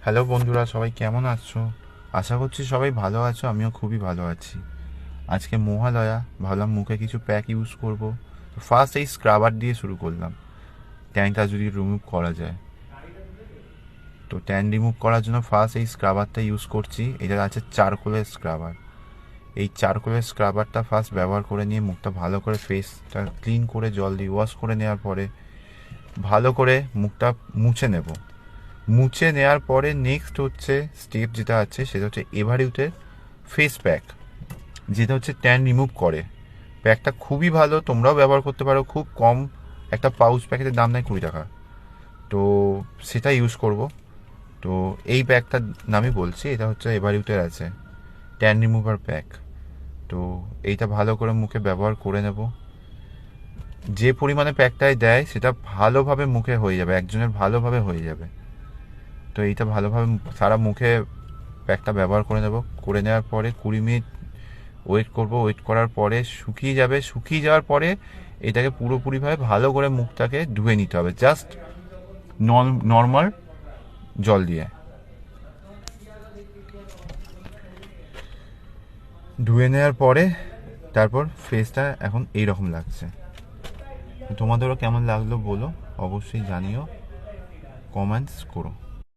Hello বন্ধুরা, সবাই কেমন আছো? আশা করছি সবাই ভালো আছো, আমিও খুবই ভালো আছি। আজকে মহালয়া, ভাবলাম মুখে কিছু প্যাক ইউজ করব। তো ফার্স্ট এই স্ক্রাবার দিয়ে শুরু করলাম, ট্যানটা যদি রিমুভ করা যায়। তো ট্যান রিমুভ করার জন্য ফার্স্ট এই স্ক্রাবারটা ইউজ করছি। এটা আছে চারকোলের স্ক্রাবার। এই চারকোলের স্ক্রাবারটা ফার্স্ট ব্যবহার করে নিয়ে মুখটা ভালো করে ফেসটা ক্লিন করে জল দিয়ে ওয়াশ করে নেওয়ার পরে ভালো করে মুখটা মুছে নেব। মুছে নেওয়ার পরে নেক্সট হচ্ছে স্টেপ যেটা আছে সেটা হচ্ছে এভারিউথের ফেস প্যাক, যেটা হচ্ছে ট্যান রিমুভ করে। প্যাকটা খুবই ভালো, তোমরাও ব্যবহার করতে পারো। খুব কম, একটা পাউচ প্যাকেটের দাম নেয় 20 টাকা। তো সেটা ইউজ করব। তো এই প্যাকটার নামই বলছি, এটা হচ্ছে এভারিউথের আছে ট্যান রিমুভার প্যাক। তো এইটা ভালো করে মুখে ব্যবহার করে নেব। যে পরিমাণে প্যাকটায় দেয় সেটা ভালোভাবে মুখে হয়ে যাবে, একজনের ভালোভাবে হয়ে যাবে। তো এইটা ভালোভাবে সারা মুখে প্যাকটা ব্যবহার করে নেব। করে নেওয়ার পরে 20 মিনিট ওয়েট করব। ওয়েট করার পরে শুকিয়ে যাবে। শুকিয়ে যাওয়ার পরে এটাকে পুরোপুরিভাবে ভালো করে মুখটাকে ধুয়ে নিতে হবে, জাস্ট নর্মাল জল দিয়ে ধুয়ে নেওয়ার পরে তারপর ফেসটা এখন এইরকম লাগছে। তোমাদেরও কেমন লাগলো বলো, অবশ্যই জানিও, কমেন্টস করো।